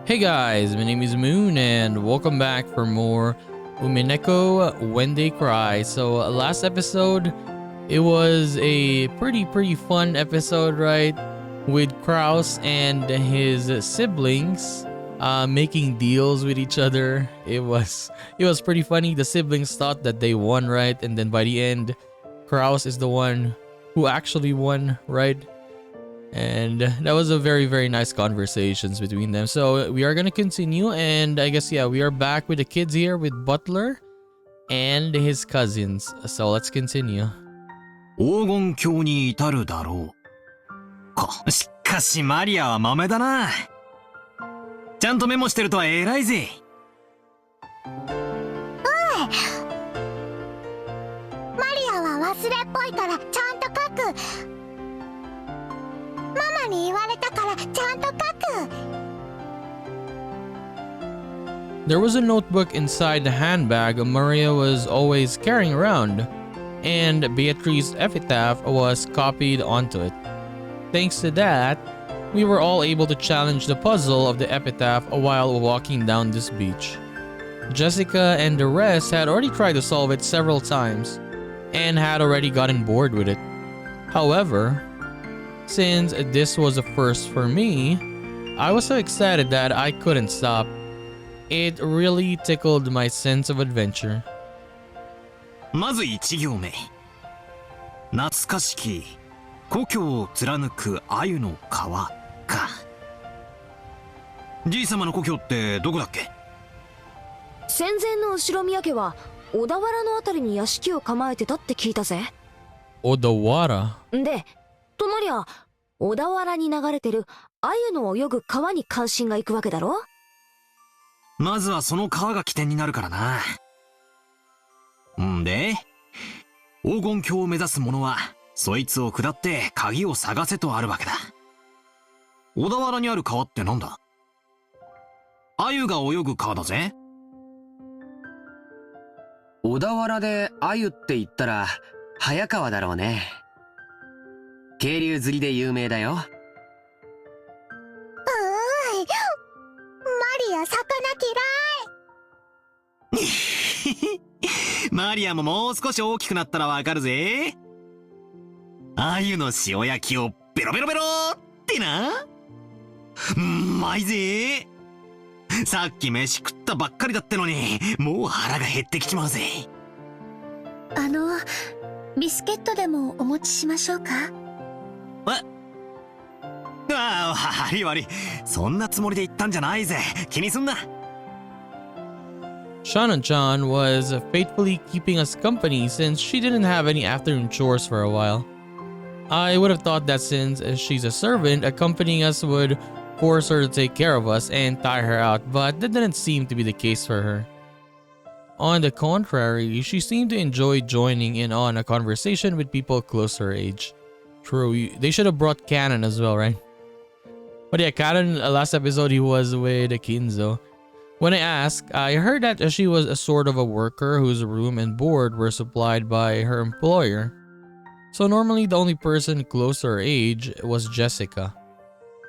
Hey guys, my name is Moon and welcome back for more Umineko When They Cry. So last episode, it was a pretty fun episode, right? With Kraus and his siblings making deals with each other. It was pretty funny. The siblings thought that they won, right? And then by the end, Kraus is the one who actually won, right? And that was a very nice conversations between them. So we are gonna continue, and I guess we are back with the kids here with Butler and his cousins. So let's continue. 黄金鏡に至るだろうか。しかしマリアは豆だな。ちゃんとメモしてるとは偉いぜ。マリアは忘れっぽいからちゃんと書く。ママに言われたからちゃんと書く。 There was a notebook inside the handbag Maria was always carrying around, and Beatrice's epitaph was copied onto it. Thanks to that, we were all able to challenge the puzzle of the epitaph while walking down this beach. Jessica and the rest had already tried to solve it several times, and had already gotten bored with it. However, since this was a first for me, I was so excited that I couldn't stop. It really tickled my sense of adventure. まず1行目。懐かしき故郷を貫く鮎の川か。じいさまの故郷ってどこだっけ？戦前の後宮家は小田原のあたりに屋敷を構えてたって聞いたぜ。Odawara? で、となりゃ小田原に流れてる鮎の泳ぐ川に関心がいくわけだろ。まずはその川が起点になるからな。んで、黄金鏡を目指す者はそいつを下って鍵を探せとあるわけだ。小田原にある川ってなんだ？鮎が泳ぐ川だぜ。小田原で鮎って言ったら早川だろうね。渓流釣りで有名だよ。マリア魚嫌い。マリアももう少し大きくなったらわかるぜ。鮎の塩焼きをベロベロベロってな。うまいぜ。さっき飯食ったばっかりだってのに、もう腹が減ってきちまうぜ。ビスケットでもお持ちしましょうか？悪い悪い。そんなつもりで言ったんじゃないぜ。気にすんな。Shana-chan was faithfully keeping us company since she didn't have any afternoon chores for a while. I would have thought that since she's a servant, accompanying us would force her to take care of us and tire her out, but that didn't seem to be the case for her. On the contrary, she seemed to enjoy joining in on a conversation with people close to her age. True, they should have brought Cannon as well, right? But yeah, Cannon, last episode he was with Kinzo. When I asked, I heard that she was a sort of a worker whose room and board were supplied by her employer. So normally the only person close to her age was Jessica.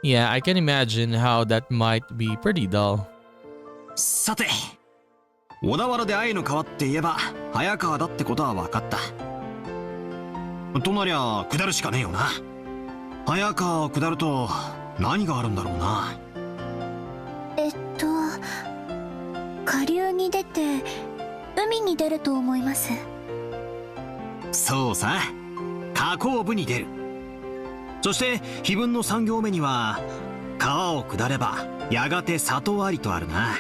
Yeah, I can imagine how that might be pretty dull. さて、小田原で鮎の川って言えば早川だってことは分かった。となりゃ下るしかねえよな。早川を下ると何があるんだろうな。下流に出て海に出ると思います。そうさ、河口部に出る。そして碑文の3行目には川を下ればやがて里ありとあるな。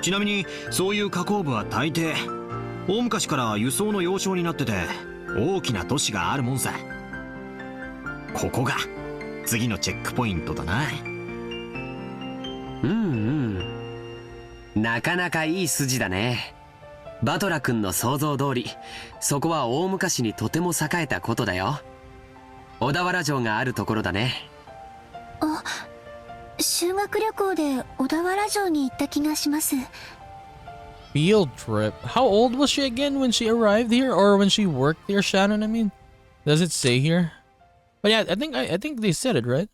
ちなみにそういう河口部は大抵大昔から輸送の要衝になってて大きな都市があるもんさ。ここが次のチェックポイントだな。なかなかいい筋だね。バトラ君の想像通り、そこは大昔にとても栄えたことだよ。小田原城があるところだね。修学旅行で小田原城に行った気がします。Field trip? How old was she again when she arrived here, or when she worked here, Shannon? I mean, does it say here? But yeah, I think they said it, right?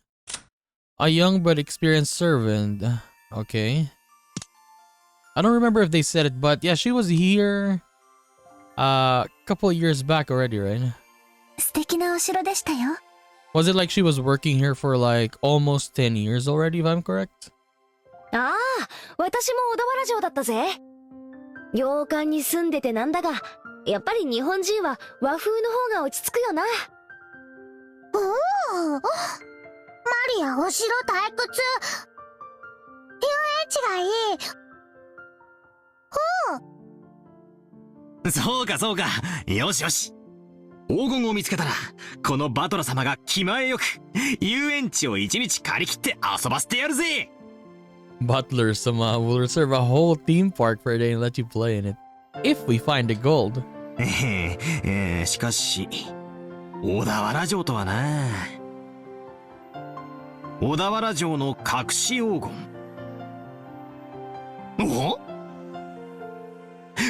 A young but experienced servant. Okay. I don't remember if they said it, but yeah, she was here a couple of years back already, right? 素敵なお城でしたよ。 Was it like she was working here for like almost 10 years already, if I'm correct? ああ、私も小田原城だったぜ。洋館に住んでてなんだが、やっぱり日本人は和風の方が落ち着くよな。おお、マリアお城退屈。遊園地がいい。そうかそうか。よしよし。黄金を見つけたら、このバトラ様が気前よく遊園地を一日借り切って遊ばせてやるぜ。 Butler Sama will reserve a whole theme park for a day and let you play in it. If we find the gold. しかし小田原城とはな。小田原城の隠し黄金。お？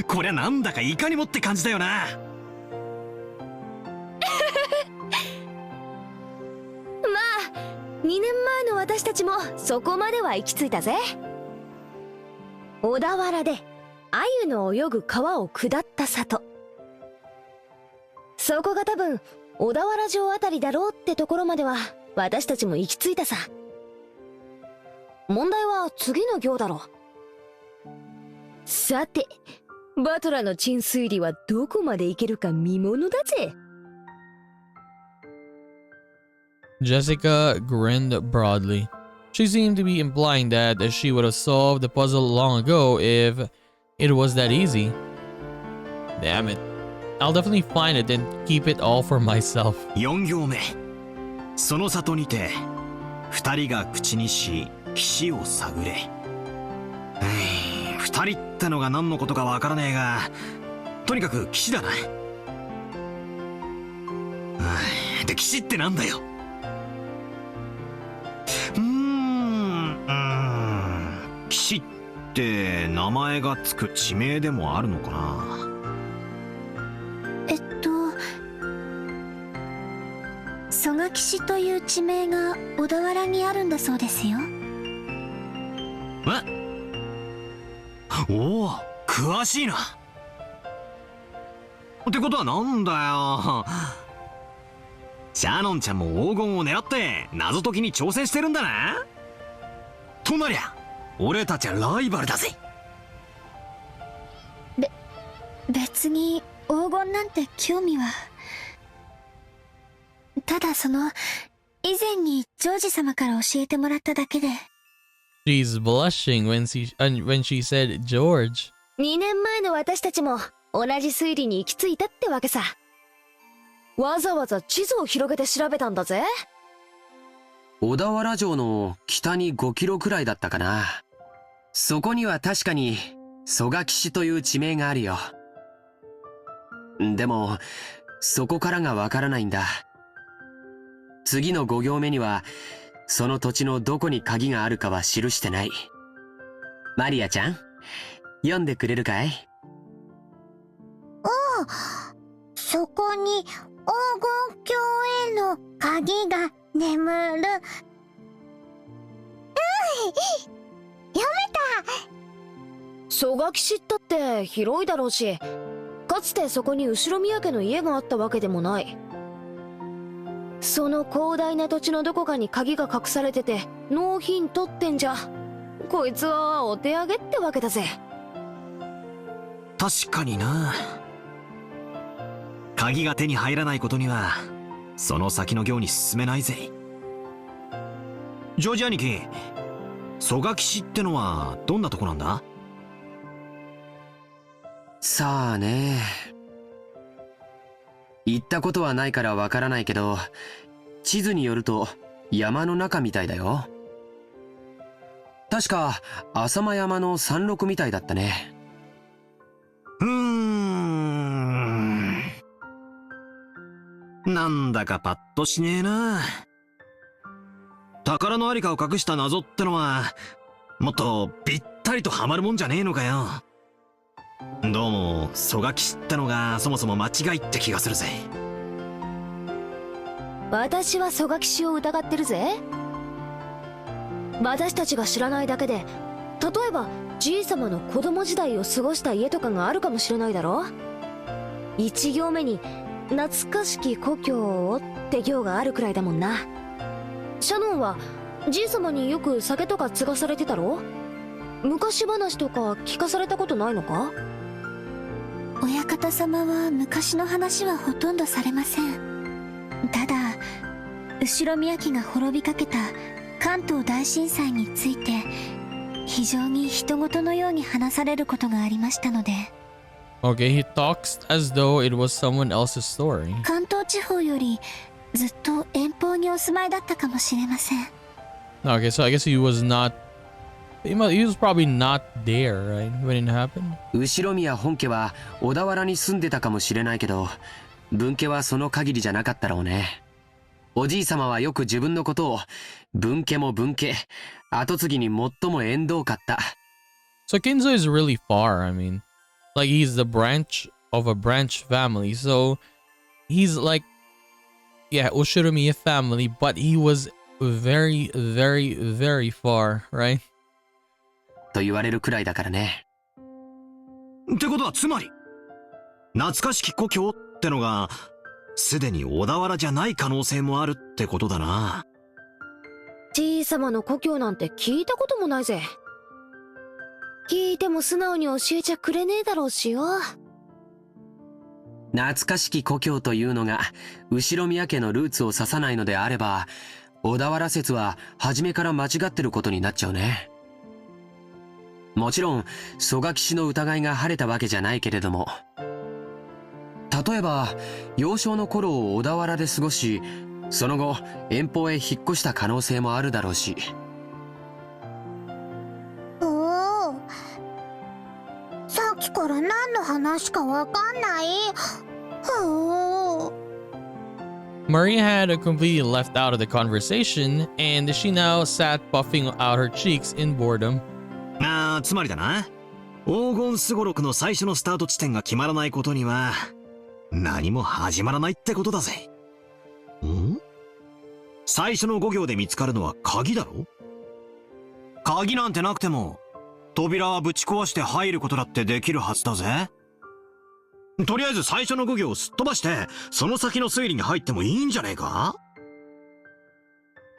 こりゃなんだかいかにもって感じだよな。まあ、2年前の私たちもそこまでは行き着いたぜ。小田原で鮎の泳ぐ川を下った里。そこが多分小田原城あたりだろうってところまでは私たちも行き着いたさ。問題は次の行だろ。さて、バトラの鎮推理はどこまで行けるか見ものだぜ。Jessica grinned broadly. She seemed to be implying that she would have solved the puzzle long ago if it was that easy. Damn it. I'll definitely find it and keep it all for myself. 4行目。その里にて二人が口にし岸を探れ。二人ってのが何のことかわからねえが、とにかく岸だな。で、岸ってなんだよ。岸って名前がつく地名でもあるのかな。曽我岸という地名が小田原にあるんだそうですよ。おお、詳しいな。ってことはなんだよ。シャノンちゃんも黄金を狙って謎解きに挑戦してるんだな。となりゃ俺たちはライバルだぜ。別に黄金なんて興味は。ただ以前にジョージ様から教えてもらっただけで。 She's blushing when she said George. 2年前の私たちも同じ推理に行き着いたってわけさ。わざわざ地図を広げて調べたんだぜ。小田原城の北に5キロくらいだったかな。そこには確かに曽我岸という地名があるよ。でもそこからがわからないんだ。次の5行目にはその土地のどこに鍵があるかは記してない。マリアちゃん、読んでくれるかい？そこに黄金鏡への鍵が眠る。読めた。曽我岸ったって広いだろうし、かつてそこに後宮家の家があったわけでもない。その広大な土地のどこかに鍵が隠されててノーヒントってんじゃ、こいつはお手上げってわけだぜ。確かにな。鍵が手に入らないことにはその先の行に進めないぜ。ジョージ兄貴、曽我岸ってのはどんなとこなんだ？さあね。行ったことはないからわからないけど、地図によると山の中みたいだよ。確か浅間山の山麓みたいだったね。なんだかパッとしねえな。宝のありかを隠した謎ってのはもっとぴったりとはまるもんじゃねえのかよ。どうも曽我岸ってのがそもそも間違いって気がするぜ。私は曽我岸を疑ってるぜ。私たちが知らないだけで例えばじいさまの子供時代を過ごした家とかがあるかもしれないだろ。1行目に懐かしき故郷をって行があるくらいだもんな。シャノンはじいさまによく酒とか継がされてたろ。昔話とか聞かされたことないのか。親方様は昔の話はほとんどされません。ただ後ろ宮家が滅びかけた関東大震災について非常に人事のように話されることがありましたので。 Okay, he talks as though it was someone else's story. 関東地方よりずっと遠方にお住まいだったかもしれません。 Okay, so I guess he was probably not there, right, when it happened. 後宮本家は小田原に住んでたかもしれないけど、分家はその限りじゃなかったろうね。おじいさまはよく自分のことを分家も分家、後継ぎに最も縁遠かった。So Kinzo is really far, I mean. Like, he's the branch of a branch family. So, he's like, yeah, Ushiromiya family, but he was very, very, very far, right? と言われるくらいだからね。ってことはつまり、懐かしき故郷ってのが、すでに小田原じゃない可能性もあるってことだな。じいさまの故郷なんて聞いたこともないぜ。聞いても素直に教えちゃくれねえだろうしよ。懐かしき故郷というのが後宮家のルーツを指さないのであれば、小田原説は初めから間違ってることになっちゃうね。もちろん曽我氏の疑いが晴れたわけじゃないけれども、例えば幼少の頃を小田原で過ごし、その後遠方へ引っ越した可能性もあるだろうし。おお、さっきから何の話かわかんない。おお。 Maria had completely left out of the conversation, and she now sat puffing out her cheeks in boredom. つまりだな、黄金すごろくの最初のスタート地点が決まらないことには何も始まらないってことだぜ。最初の5行で見つかるのは鍵だろ。鍵なんてなくても扉はぶち壊して入ることだってできるはずだぜ。とりあえず最初の5行をすっ飛ばしてその先の推理に入ってもいいんじゃねえか。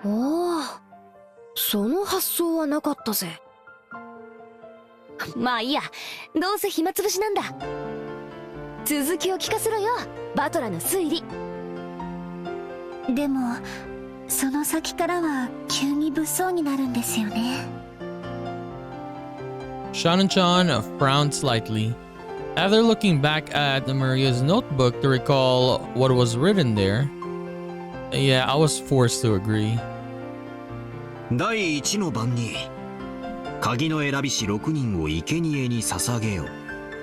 おお、その発想はなかったぜ。まあいいや、どうせ暇つぶしなんだ。続きを聞かせろよ、バトラの推理。でもその先からは急に物騒になるんですよね。 Shannon-chan frowned slightly. After looking back at Maria's notebook to recall what was written there, yeah, I was forced to agree. 第1の番に鍵の選び師6人を生贄に捧げよ。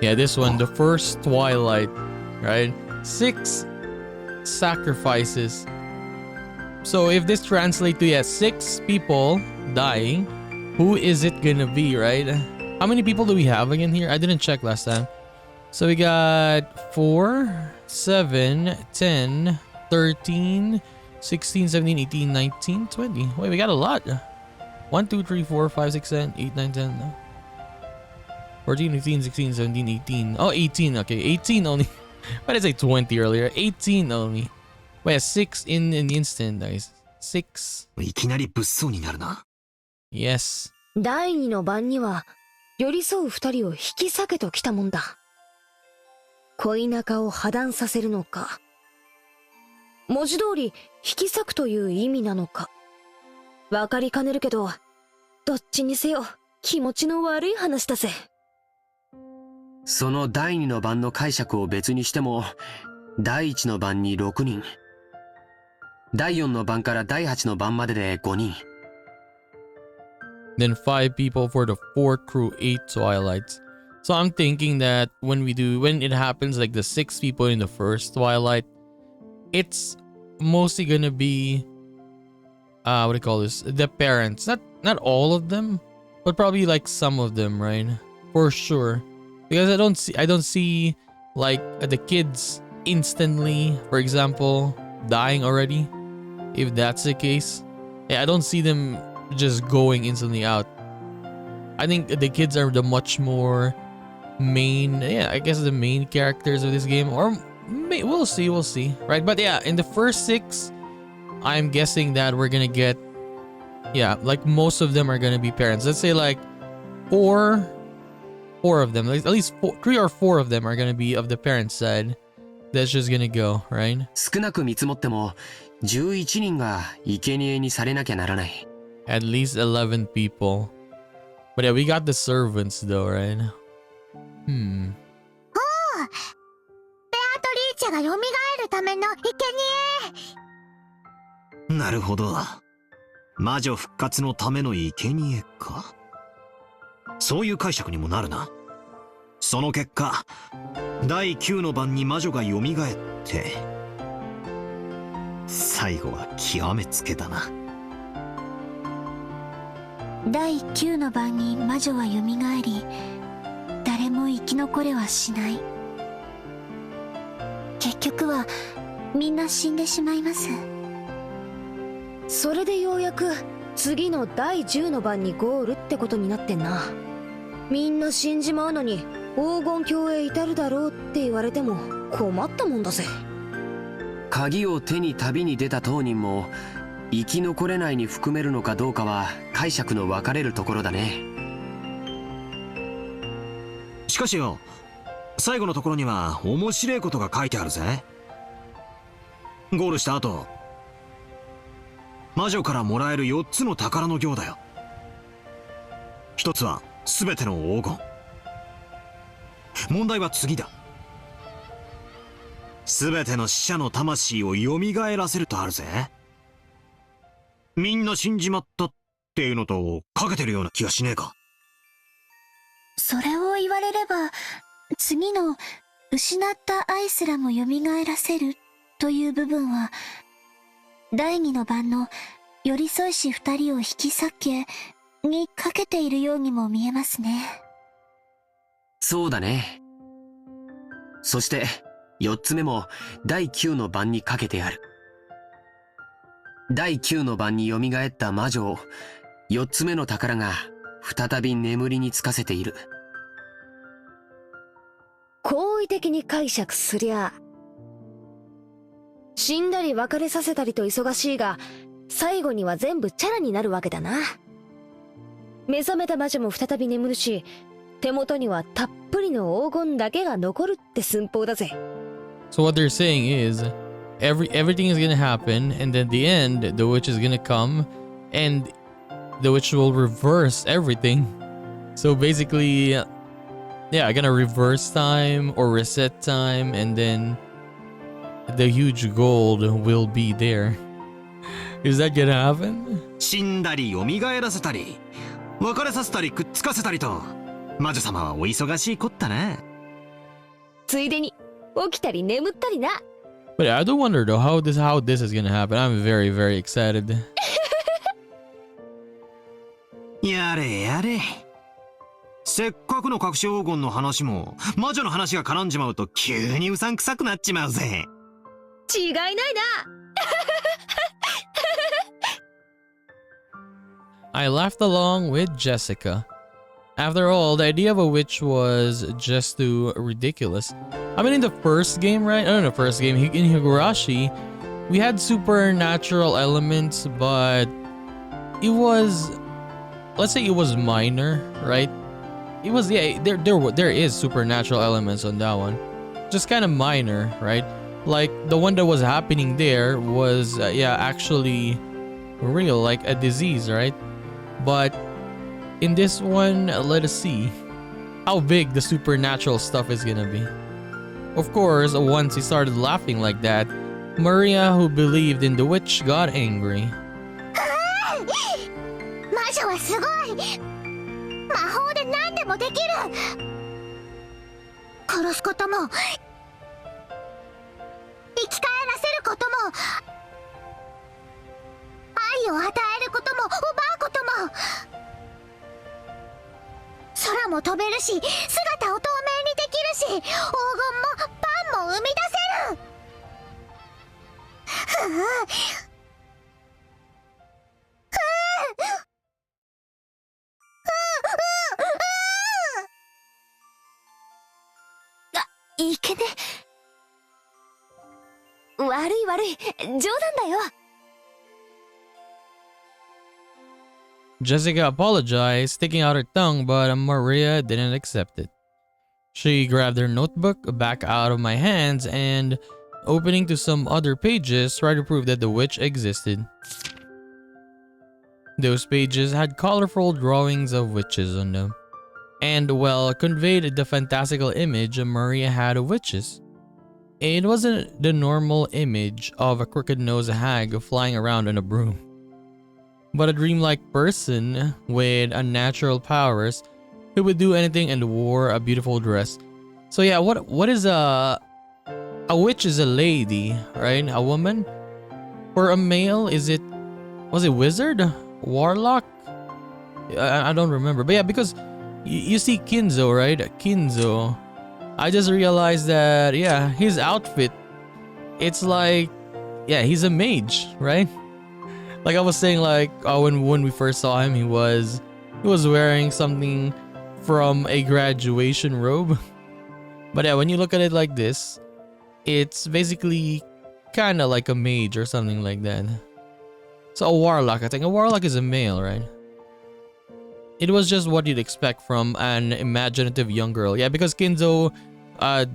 Yeah, this one, the first twilight, right? 6 sacrifices. So if this translates to 6 people dying, who is it gonna be, right? How many people do we have again here? I didn't check last time. So we got 4, 7, 10, 13, 16, 17, 18, 19, 20. Wait, we got a lot. 1, 2, 3, 4, 5, 6, 7, 8, 9, 10. 14, 15, 16, 17, 18. Oh, 18. Okay, 18 only. Why did I say 20 earlier? 18 only. Wait, 6 in an instant, guys. 6. いきなり物騒になるな。 Yes. 第2の番には寄り添う2人を引き裂けときたもんだ。恋仲を破談させるのか、文字通り引き裂くという意味なのか、わかりかねるけど、どっちにせよ気持ちの悪い話だぜ。その第2の番の解釈を別にしても、第1の番に6人、第4の番から第8の番までで5人。Then 5 people for the 4th through 8 twilights. So I'm thinking that when it happens, like the 6 people in the first twilight, it's mostly gonna be what do you call this? The parents. Not all of them, but probably like some of them, right? For sure. Because I don't see like the kids instantly, for example, dying already. If that's the case. Yeah, I don't see them just going instantly out. I think the kids are the much more main, yeah, I guess the main characters of this game, or we'll see, right? But yeah, in the first 6, I'm guessing that we're gonna get, yeah, like most of them are gonna be parents. Let's say like four of them, like at least 3 or 4 of them are gonna be of the parents side. That's just gonna go, right? 少なく見積もっても11人が生贄にされなきゃならない。 At least 11 people. But yeah, we got the servants though, right? ベアトリーチェが蘇るための生贄。なるほど。魔女復活のための生贄か。そういう解釈にもなるな。その結果、第9の晩に魔女が蘇って、最後は極めつけだな。第9の晩に魔女は蘇り、誰も生き残れはしない。結局はみんな死んでしまいます。それでようやく次の第10の晩にゴールってことになってんな。みんな死んじまうのに黄金鏡へ至るだろうって言われても困ったもんだぜ。鍵を手に旅に出た当人も生き残れないに含めるのかどうかは解釈の分かれるところだね。しかしよ、最後のところには面白いことが書いてあるぜ。ゴールした後、魔女からもらえる4つの宝の行だよ。1つは全ての黄金。問題は次だ。全ての死者の魂を蘇らせるとあるぜ。みんな死んじまったっていうのとかけてるような気がしねえか。それを言われれば、次の失った愛すらも蘇らせるという部分は、第2の晩の寄り添いし2人を引き裂けにかけているようにも見えますね。そうだね。そして4つ目も第9の晩にかけてある。第9の晩に蘇った魔女を4つ目の宝が再び眠りにつかせている。好意的に解釈すりゃ、死んだり別れさせたりと忙しいが、最後には全部チャラになるわけだな。目覚めた魔女も再び眠るし、手元にはたっぷりの黄金だけが残るって寸法だぜ。So what they're saying is, everything is gonna happen, and then at the end, the witch is gonna come, and the witch will reverse everything. So basically, yeah, gonna reverse time or reset time, and then the huge gold will be there. Is that gonna happen? 死んだり蘇らせたり、別れさせたりくっつかせたりと、魔女様はお忙しいこったな。ついでに起きたり眠ったりな。But I do wonder though how this is gonna happen. I'm very, very excited. やれやれ。せっかくの隠し黄金の話も魔女の話が絡んじまうと急にうさんくさくなっちまうぜ。違いないな。I laughed along with Jessica. After all, the idea of a witch was just too ridiculous. I mean, in the first game, right? In the first game, in Higurashi, we had supernatural elements, but it was, let's say it was minor, right? It was, yeah, there is supernatural elements on that one. Just kind of minor, right? Like, the one that was happening there was, yeah, actually real, like a disease, right? But in this one, let us see how big the supernatural stuff is gonna be. Of course, once he started laughing like that, Maria, who believed in the witch, got angry. 魔女はすごい。魔法で何でもできる。殺すことも生き返らせることも、愛を与えることも奪うことも、空も飛べるし、姿を透明にできるし、黄金もパンも生み出せる。ふう。いけね。悪い悪い、冗談だよ。Jessica apologized, sticking out her tongue, but Maria didn't accept it. She grabbed her notebook back out of my hands and, opening to some other pages, tried to prove that the witch existed. Those pages had colorful drawings of witches on them, and, well, conveyed the fantastical image Maria had of witches. It wasn't the normal image of a crooked-nosed hag flying around on a broom, but a dreamlike person with unnatural powers who would do anything and wore a beautiful dress. So yeah, what is a witch? Is a lady, right? A woman. For a male, was it wizard, warlock? I don't remember, but yeah, because you see Kinzo, right? Kinzo. I just realized that, yeah, his outfit, it's like, yeah, he's a mage, right? Like I was saying, like, when we first saw him, he was wearing something from a graduation robe. But yeah, when you look at it like this, it's basically kind of like a mage or something like that. So a warlock, I think a warlock is a male, right? It was just what you'd expect from an imaginative young girl. Yeah, because Kinzo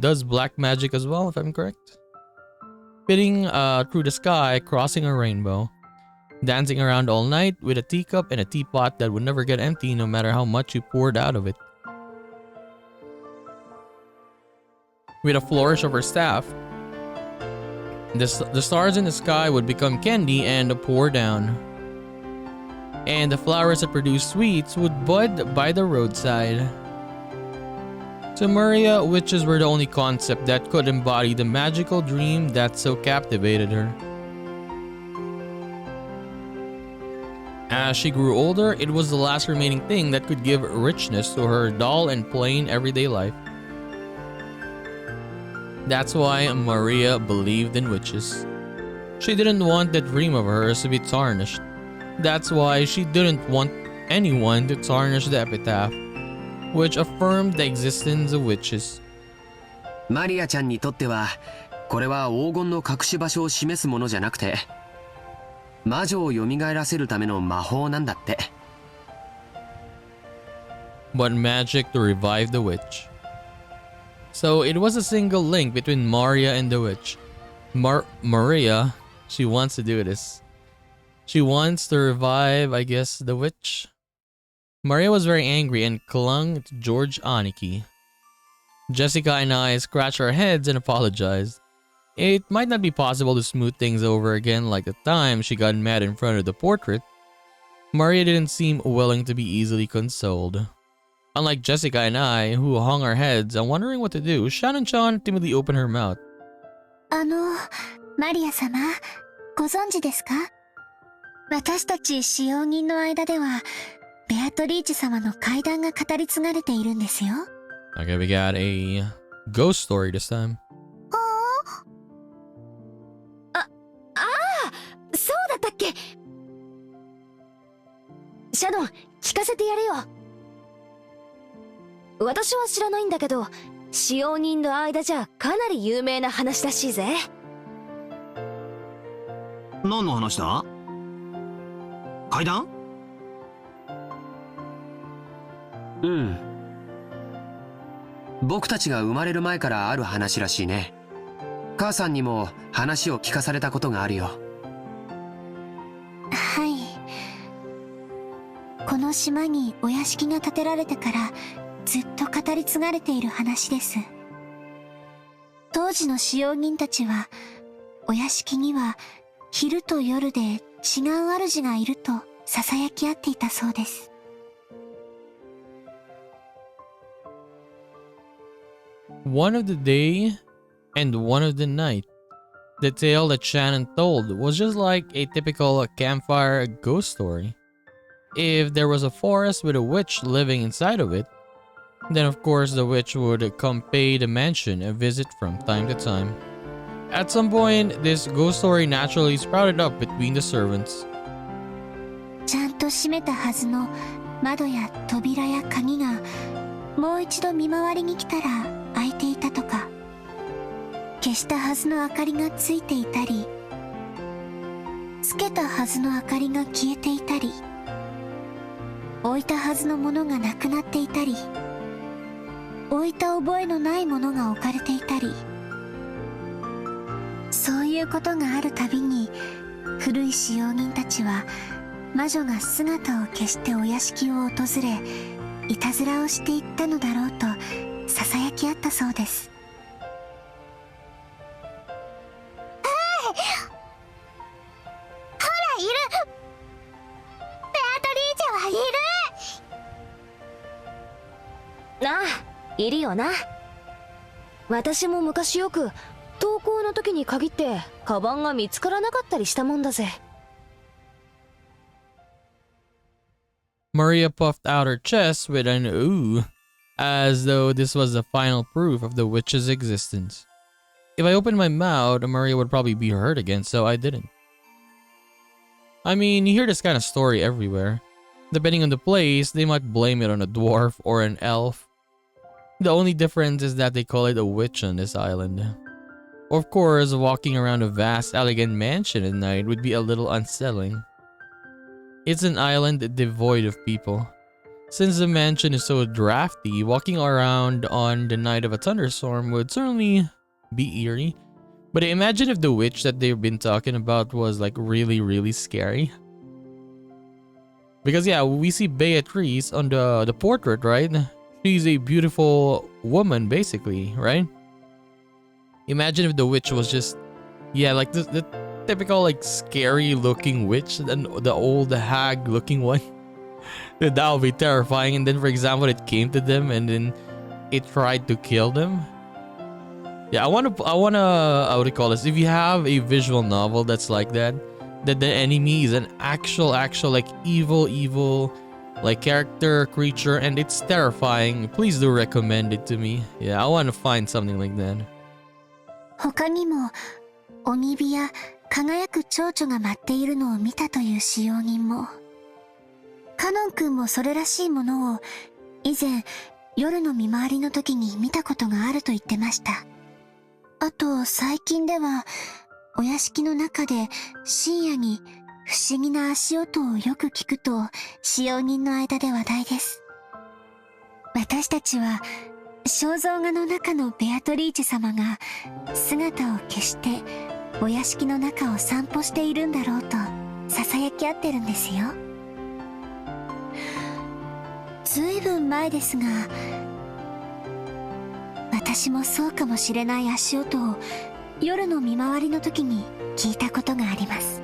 does black magic as well, if I'm correct. Spitting through the sky, crossing a rainbow. Dancing around all night with a teacup and a teapot that would never get empty no matter how much you poured out of it. With a flourish of her staff, the stars in the sky would become candy and pour down. And the flowers that produce sweets would bud by the roadside. To Maria, witches were the only concept that could embody the magical dream that so captivated her. As she grew older, it was the last remaining thing that could give richness to her dull and plain everyday life. That's why Maria believed in witches. She didn't want that dream of hers to be tarnished. That's why she didn't want anyone to tarnish the epitaph, which affirmed the existence of witches. マリアちゃんにとっては、これは黄金の隠し場所を示すものじゃなくて、魔女を蘇らせるための魔法なんだって。But magic to revive the witch. So it was a single link between Maria and the witch. Maria, she wants to do this. She wants to revive, I guess, the witch. Maria was very angry and clung to George Aniki. Jessica and I scratched our heads and apologized. It might not be possible to smooth things over again like the time she got mad in front of the portrait. Maria didn't seem willing to be easily consoled. Unlike Jessica and I, who hung our heads and wondering what to do, Shannon-chan timidly opened her mouth. マリア様、ご存知ですか？私たち使用人の間では、ベアトリーチ様の怪談が語り継がれているんですよ。Okay, we got a ghost story this time. そうだったっけ？シャドン、聞かせてやれよ。私は知らないんだけど、使用人の間じゃかなり有名な話らしいぜ。何の話だ？階段？うん。僕たちが生まれる前からある話らしいね。母さんにも話を聞かされたことがあるよ。はい。この島にお屋敷が建てられてからずっと語り継がれている話です。当時の使用人たちは、お屋敷には昼と夜で違う主がいると囁き合っていたそうです。One of the day and one of the night. The tale that Shannon told was just like a typical campfire ghost story. If there was a forest with a witch living inside of it, then of course the witch would come pay the mansion a visit from time to time. At some point, this ghost story naturally sprouted up between the servants. ちゃんと閉めたはずの窓や扉や鍵がもう一度見回りに来たら開いていたとか、消したはずの明かりがついていたり、つけたはずの明かりが消えていたり、置いたはずのものがなくなっていたり、置いた覚えのないものが置かれていたり、そういうことがあるたびに古い使用人たちは魔女が姿を消してお屋敷を訪れ、いたずらをしていったのだろうとささやき合ったそうです。いる。ベアトリーチェはいる。ああ、いるよな。私も昔よく登校の時に限ってカバンが見つからなかったりしたもんだぜ。Maria puffed out her chest with an ooh, as though this was the final proof of the witch's existence. If I opened my mouth, Maria would probably be hurt again, so I didn't. I mean, you hear this kind of story everywhere. Depending on the place, they might blame it on a dwarf or an elf. The only difference is that they call it a witch on this island. Of course, walking around a vast, elegant mansion at night would be a little unsettling. It's an island devoid of people. Since the mansion is so drafty, walking around on the night of a thunderstorm would certainly be eerie. But imagine if the witch that they've been talking about was like really scary. Because yeah, we see Beatrice on the portrait, right? She's a beautiful woman basically, right? Imagine if the witch was just, yeah, like the typical like scary looking witch, and the old hag looking one. That would be terrifying. And then for example, it came to them and then it tried to kill them. Yeah, I wanna, what do you call this? If you have a visual novel that's like that the enemy is an actual like evil like character, creature, and it's terrifying, please do recommend it to me. Yeah, I wanna find something like that. 他にも鬼火や輝く蝶々が舞っているのを見たという使用人も、カノン君もそれらしいものを以前夜の見回りの時に見たことがあると言ってました。あと最近ではお屋敷の中で深夜に不思議な足音をよく聞くと使用人の間で話題です。私たちは肖像画の中のベアトリーチェ様が姿を消してお屋敷の中を散歩しているんだろうとささやき合ってるんですよ。ずいぶん前ですが、私もそうかもしれない足音を夜の見回りの時に聞いたことがあります。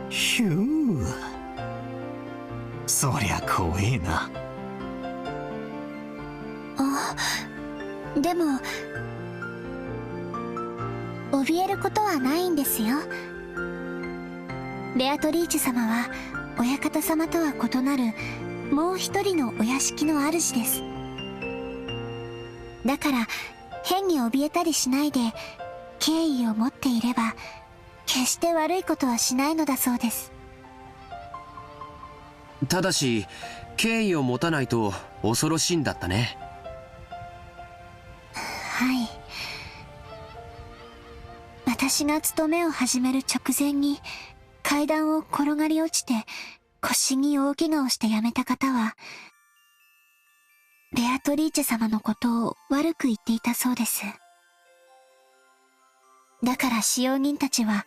ひゅー、そりゃ怖えな。あ、でも怯えることはないんですよ。ベアトリーチェ様は親方様とは異なるもう一人のお屋敷の主です。だから変に怯えたりしないで敬意を持っていれば決して悪いことはしないのだそうです。ただし敬意を持たないと恐ろしいんだったね。はい。私が勤めを始める直前に階段を転がり落ちて腰に大怪我をして辞めた方はベアトリーチェ様のことを悪く言っていたそうです。だから使用人たちは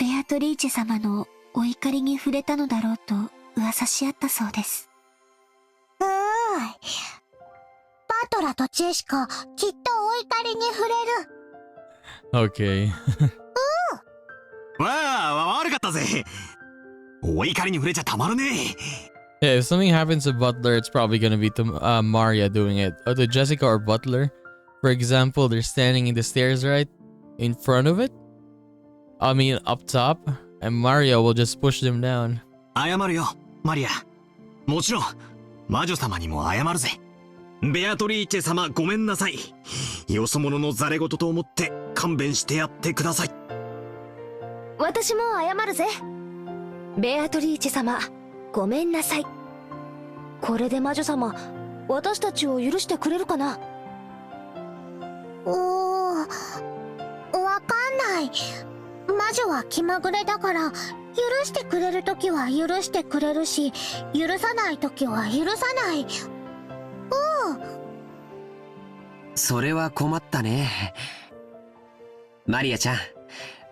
ベアトリーチェ様のお怒りに触れたのだろうと噂し合ったそうです。バトラとチェシカ、きっとお怒りに触れる。Okay. わあ、悪かったぜ。お怒りに触れちゃたまるね。Yeah, if something happens to Butler, it's probably gonna be to Maria doing it. Or to Jessica or Butler. For example, they're standing in the stairs, right? In front of it? I mean, up top. And Maria will just push them down. 謝るよ、マリア。もちろん、魔女様にも謝るぜ。ベアトリーチェ様、ごめんなさい。よそ者のザレ言と思って勘弁してやってください。私も謝るぜ。ベアトリーチェ様、ごめんなさい。これで魔女様、私たちを許してくれるかな。わかんない。魔女は気まぐれだから、許してくれるときは許してくれるし、許さないときは許さない。それは困ったね。マリアちゃん、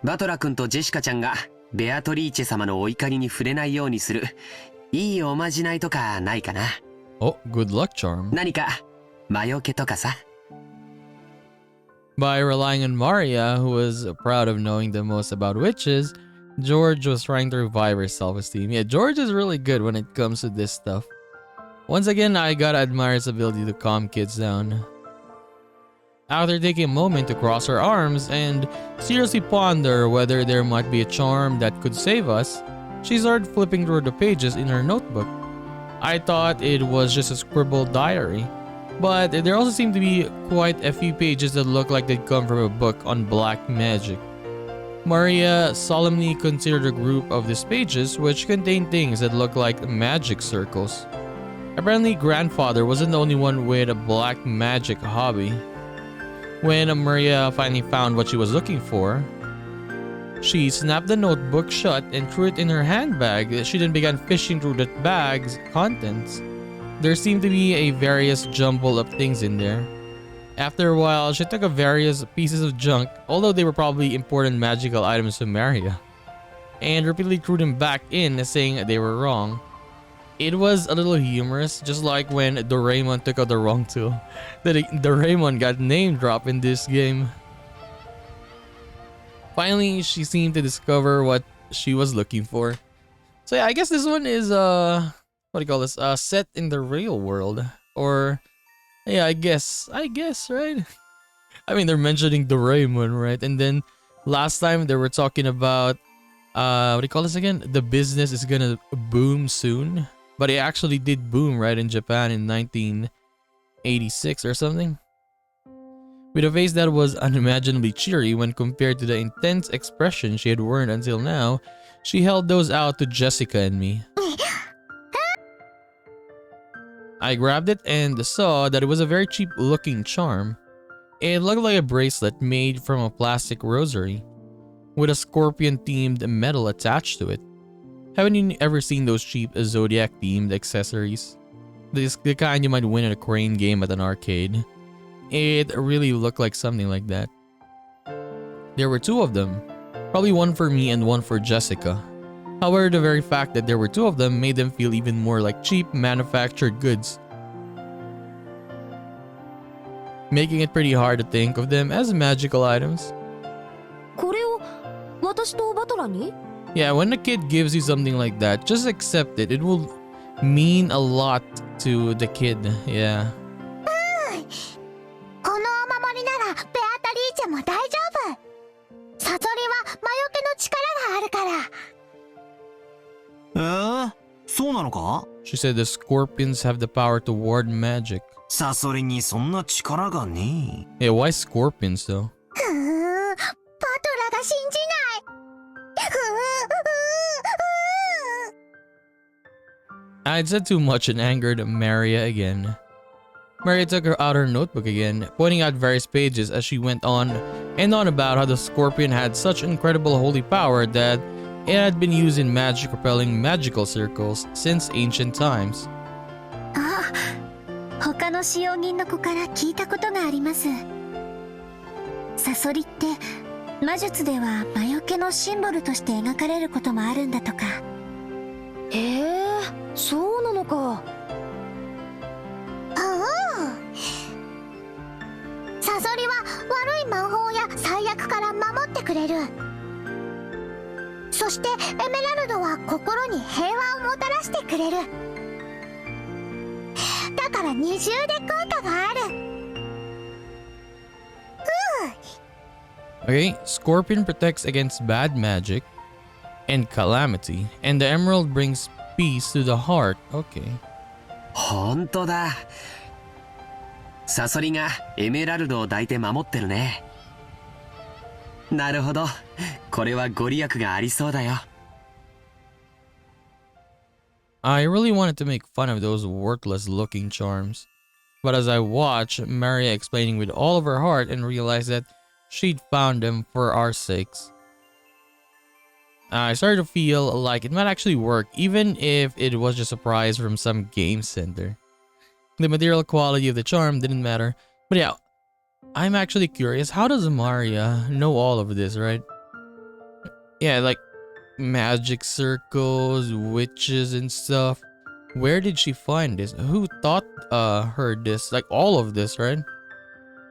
バトラ君とジェシカちゃんがベアトリーチェ様のお怒りに触れないようにするいいおまじないとかないかな。 Oh, good luck charm. 何か魔除けとかさ。 By relying on Maria, who was proud of knowing the most about witches, George was trying to revive her self-esteem. Yeah, George is really good when it comes to this stuff. Once again, I gotta admire his ability to calm kids down. After taking a moment to cross her arms and seriously ponder whether there might be a charm that could save us, she started flipping through the pages in her notebook. I thought it was just a scribbled diary, but there also seemed to be quite a few pages that looked like they'd come from a book on black magic. Maria solemnly considered a group of these pages which contained things that looked like magic circles. Apparently, grandfather wasn't the only one with a black magic hobby. When Maria finally found what she was looking for, she snapped the notebook shut and threw it in her handbag. She then began fishing through the bag's contents. There seemed to be a various jumble of things in there. After a while, she took up various pieces of junk, although they were probably important magical items to Maria, and repeatedly threw them back in, saying they were wrong. It was a little humorous, just like when Doraemon took out the wrong tool. Doraemon got name dropped in this game. Finally, she seemed to discover what she was looking for. So yeah, I guess this one is what do you call this? Set in the real world, or yeah, I guess, right? I mean, they're mentioning Doraemon, right? And then last time they were talking about what do you call this again? The business is gonna boom soon. But it actually did boom right in Japan in 1986 or something. With a face that was unimaginably cheery when compared to the intense expression she had worn until now, she held those out to Jessica and me. I grabbed it and saw that it was a very cheap looking charm. It looked like a bracelet made from a plastic rosary, with a scorpion themed medal attached to it. Haven't you ever seen those cheap zodiac themed accessories? The kind you might win at a crane game at an arcade. It really looked like something like that. There were two of them, probably one for me and one for Jessica. However, the very fact that there were two of them made them feel even more like cheap manufactured goods, making it pretty hard to think of them as magical items. これを私とバトラに？ Yeah, when a kid gives you something like that, just accept it. It will mean a lot to the kid. Yeah. このお守りならベアタリーチェも大丈夫。サソリは魔除けの力があるから。そうなのか？ She said the scorpions have the power to ward magic. サソリにそんな力がねえ。 Yeah, why scorpions though? バトラが信じない。I'd said too much and angered Maria again. Maria took out her notebook again, pointing out various pages as she went on and on about how the scorpion had such incredible holy power that it had been used in magic repelling magical circles since ancient times. あ、他の使用人の子から聞いたことがあります。サソリって魔術では魔除けのシンボルとして描かれることもあるんだとか。へえ、そうなのか。サソリは悪い魔法や最悪から守ってくれる。そしてエメラルドは心に平和をもたらしてくれる。だから二重で効果がある。Okay, Scorpion protects against bad magic and calamity, and the emerald brings peace to the heart. Okay. 本当だ。サソリがエメラルドを抱いて守ってるね。なるほど。これはご利益がありそうだよ。I really wanted to make fun of those worthless looking charms, but as I watched Maria explaining with all of her heart and realized that she'd found them for our sakes, I started to feel like it might actually work, even if it was just a prize from some game center. The material quality of the charm didn't matter, but yeah, I'm actually curious, how does Maria know all of this, right? Yeah, like magic circles, witches and stuff. Where did she find this? Who taught her this? Like all of this, right?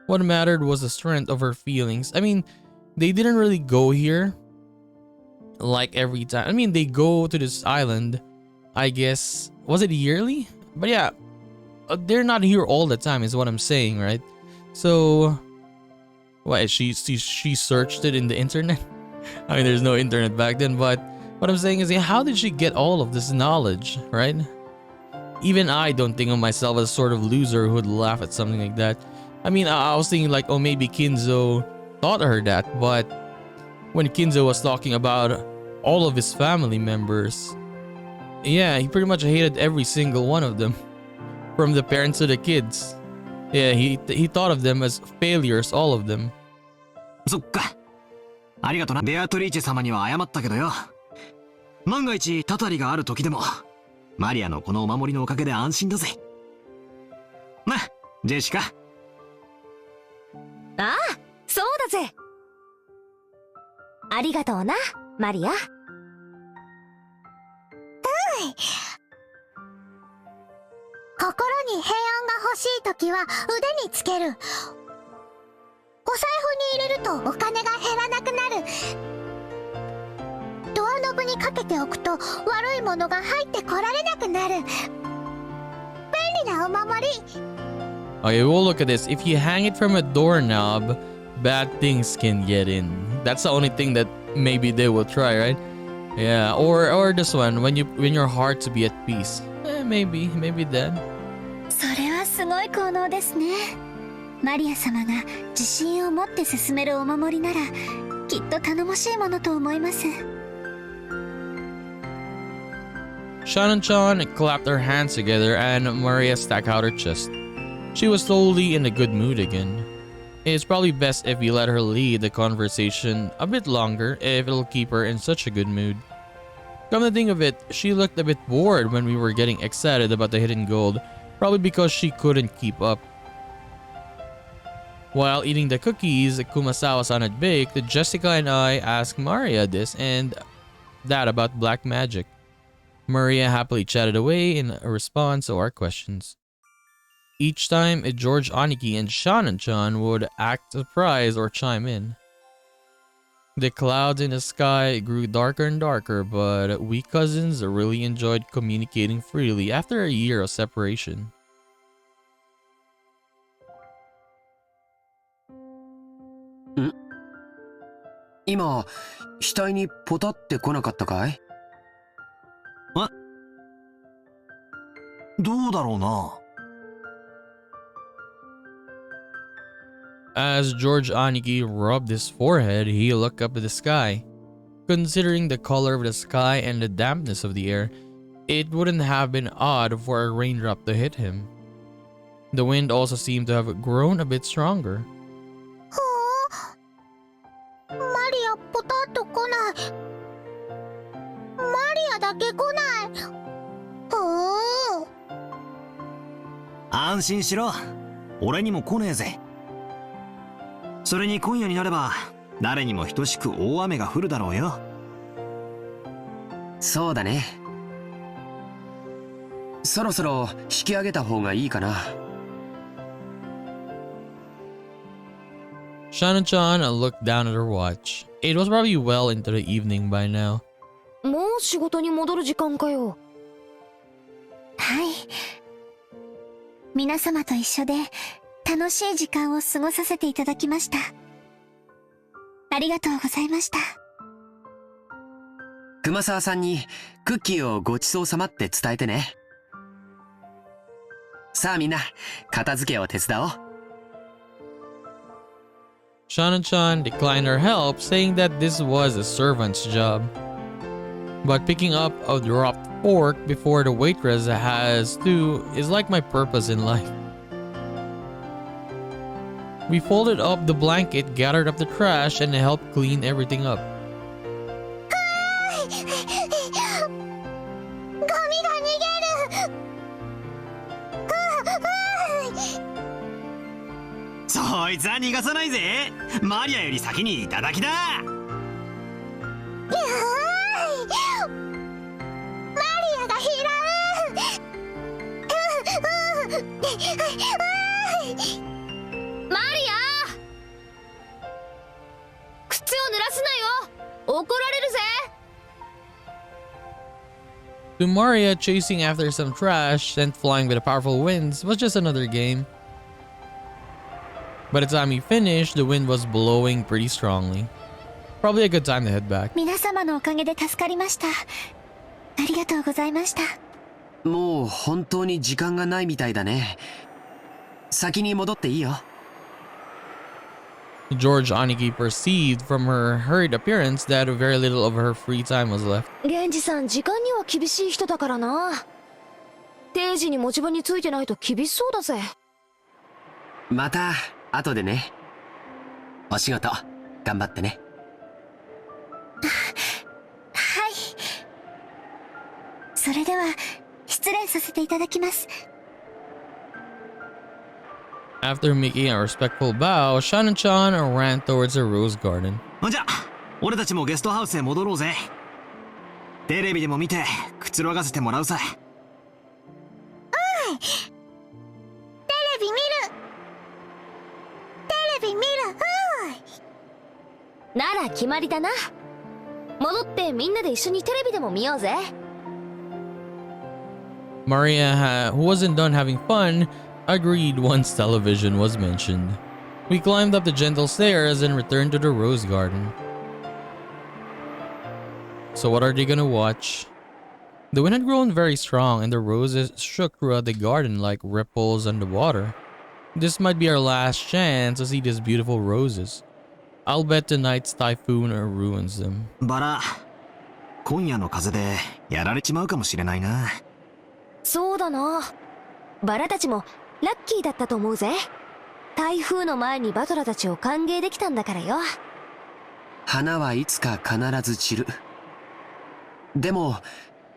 What mattered was the strength of her feelings. I mean, they didn't really go here like every time. I mean, they go to this island, I guess, was it yearly? But yeah, they're not here all the time is what I'm saying, right? So what, she searched it in the internet? I mean, there's no internet back then, but what I'm saying is, yeah, how did she get all of this knowledge, right? Even I don't think of myself as a sort of loser who would laugh at something like that. I mean, I was thinking like, oh, maybe Kinzo taught her that, but when Kinzo was talking about all of his family members, yeah, he pretty much hated every single one of them, from the parents to the kids. Yeah, he thought of them as failures, all of them. そっか。ありがとな。ベアトリーチェ様には謝ったけどよ。万が一たたりがある時でも、マリアのこのお守りのおかげで安心だぜ。な、ジェシカ。ああ、そうだぜ。ありがとうな、マリア。心に平安が欲しいときは腕につける。お財布に入れるとお金が減らなくなる。ドアノブにかけておくと悪いものが入ってこられなくなる。便利なお守り。 Okay, we'll look at this. If you hang it from a doorknob, bad things can get in. That's the only thing that maybe they will try, right? Yeah, or this one, when your heart to be at peace. Maybe that. それはすごい効能ですね。マリア様が自信を持って進めるお守りならきっと頼もしいものと思います。Shannon-chan clapped her hands together and Maria stacked out her chest. She was totally in a good mood again. It's probably best if we let her lead the conversation a bit longer if it'll keep her in such a good mood. Come to think of it, she looked a bit bored when we were getting excited about the hidden gold, probably because she couldn't keep up. While eating the cookies Kumasawa-san had baked, Jessica and I asked Maria this and that about black magic. Maria happily chatted away in response to our questions. Each time, George Aniki and Shannon-chan would act surprised or chime in. The clouds in the sky grew darker and darker, but we cousins really enjoyed communicating freely after a year of separation. 今、額にポタって来なかったかい？どうだろうな。As George Aniki rubbed his forehead, he looked up at the sky. Considering the color of the sky and the dampness of the air, it wouldn't have been odd for a raindrop to hit him. The wind also seemed to have grown a bit stronger. マリアポタッと来ない。マリアだけ来ない。安心しろ。俺にも来ねえぜ。それに今夜になれば誰にも等しく大雨が降るだろうよ。そうだね。そろそろ引き上げた方がいいかな。Shannon-chan looked down at her watch. It was probably well into the evening by now. もう仕事に戻る時間かよ。はい。皆様と一緒で楽しい時間を過ごさせていただきました。ありがとうございました。熊沢さんにクッキーをごちそうさまって伝えてね。さあみんな、片付けを手伝おう。Shannon-chan declined her help, saying that this was a servant's job. But picking up a dropped fork before the waitress has to is like my purpose in life. We folded up the blanket, gathered up the trash, and helped clean everything up. ゴミが逃げる。そいつは逃がさないぜ。マリアより先にいただきだ。マリアが拾う。マリア、靴を濡らすなよ。怒られるぜ。To Maria, chasing after some trash sent flying with the powerful winds was just another game. By the time we finished, the wind was blowing pretty strongly. Probably a good time to head back. 皆様のおかげで助かりました。ありがとうございました。もう本当に時間がないみたいだね。先に戻っていいよ。George Aniki perceived from her hurried appearance that very little of her free time was left. 源氏さん、時間には厳しい人だからな。定時に持ち場についてないと厳しそうだぜ。また後でね。お仕事頑張ってね。はい。それでは失礼させていただきます。After making a respectful bow, Shannon-chan ran towards her rose garden. じゃあ俺たちもゲストハウスへ戻ろうぜ。テレビでも見てくつろがせてもらうさ。テレビ見る。テレビ見る。なら決まりだな。戻ってみんなで一緒にテレビでも見ようぜ。Maria, who wasn't done having fun, agreed once television was mentioned. We climbed up the gentle stairs and returned to the rose garden. So what are they gonna watch? The wind had grown very strong and the roses shook throughout the garden like ripples on the water. This might be our last chance to see these beautiful roses. I'll bet tonight's typhoon ruins them. バラ、今夜の風でやられちまうかもしれないな。そうだな。バラたちもラッキーだったと思うぜ。台風の前にバトラたちを歓迎できたんだからよ。花はいつか必ず散る。でも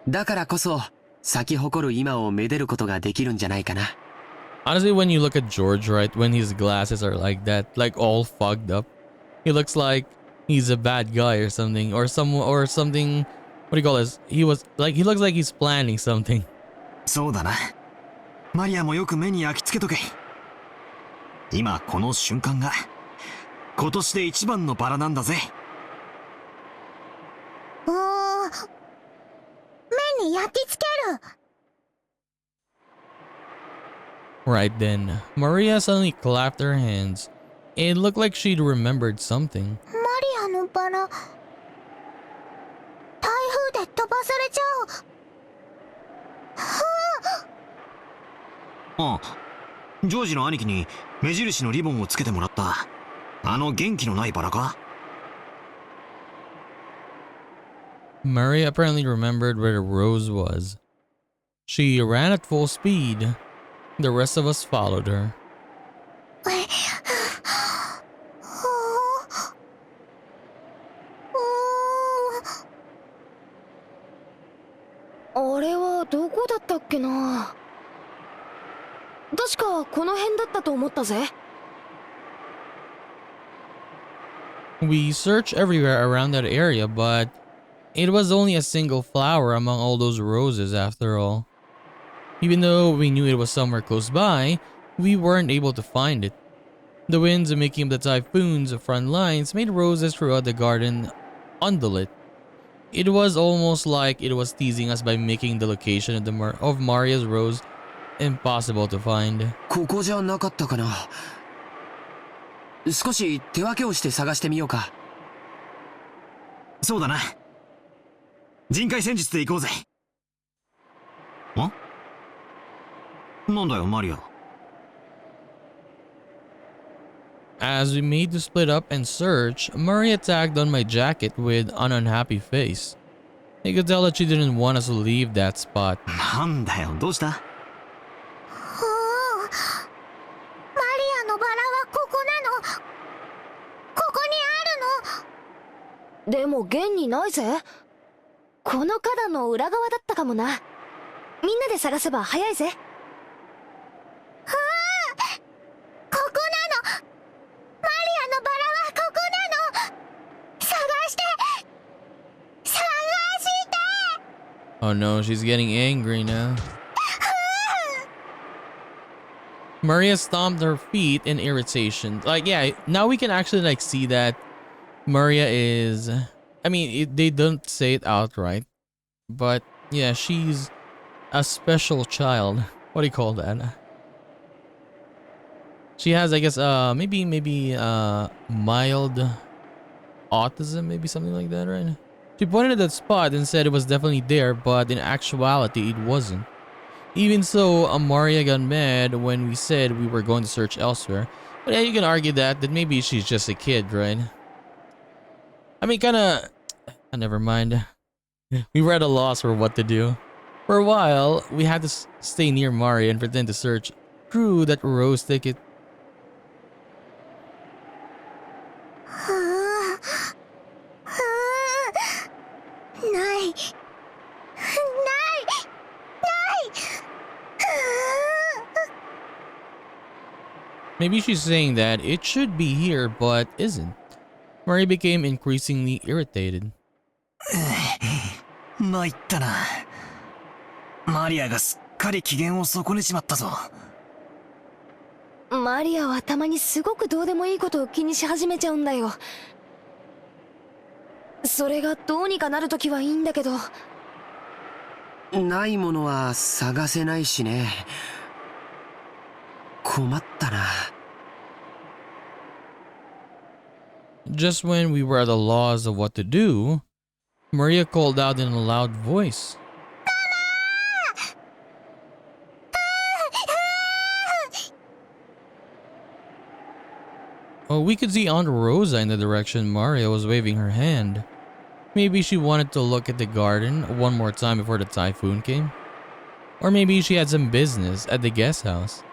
だからこそ咲き誇る今をめでることができるんじゃないかな。Honestly, when you look at George, right, when his glasses are like that, like all fogged up, he looks like he's a bad guy or something, or something. What do you call this? He looks like he's planning something. そうだな。マリアもよく目に焼き付けとけ。今この瞬間が今年で一番のバラなんだぜ。目に焼き付ける。Right then, Maria suddenly clapped her hands. It looked like she'd remembered something. マリアのバラ、台風で飛ばされちゃう。ああ、ジョージの兄貴に目印のリボンをつけてもらった。あの元気のないバラか。Maria apparently remembered where the rose was. She ran at full speed. The rest of us followed her. あれはどこだったっけな。確かこの辺だったと思ったぜ。We searched everywhere around that area, but it was only a single flower among all those roses after all. Even though we knew it was somewhere close by, we weren't able to find it. The winds making up the typhoon's front lines made roses throughout the garden undulate. It was almost like it was teasing us by making the location of Maria's rose impossible to find. ここじゃなかったかな。少し手分けをして探してみようか。そうだな。人海戦術で行こうぜ。なんだよマリア。As we made to split up and search, Maria tagged on my jacket with an unhappy face. I could tell that she didn't want us to leave that spot. なんだよ、どうした？マリアのバラはここなの。でも現にないぜ。この花壇の裏側だったかもな。みんなで探せば早いぜ。ここなの。マリアのバラはここなの。探して探して。 Oh no, she's getting angry now. Maria stomped her feet in irritation. Like, yeah, now we can actually like see that Maria is, I mean, they don't say it outright, but yeah, she's a special child. What do you call that? She has, I guess, maybe mild autism, maybe something like that, right? She pointed at that spot and said it was definitely there, but in actuality, it wasn't. Even so, Maria got mad when we said we were going to search elsewhere. But yeah, you can argue that maybe she's just a kid, right? I mean, kinda... never mind. We were at a loss for what to do. For a while, we had to stay near Maria and pretend to search through that rose thicket. ないないない。 Maybe she's saying that it should be here, but isn't. Maria became increasingly irritated. 参ったな。マリアがすっかり機嫌を損ねちまったぞ。マリアはたまにすごくどうでもいいことを気にし始めちゃうんだよ。それがどうにかなるときはいいんだけど。ないものは探せないしね。困ったな。Just when we were at a loss of what to do, Maria called out in a loud voice. Oh, we could see Aunt Rosa in the direction Maria was waving her hand. Maybe she wanted to look at the garden one more time before the typhoon came. Or maybe she had some business at the guest house.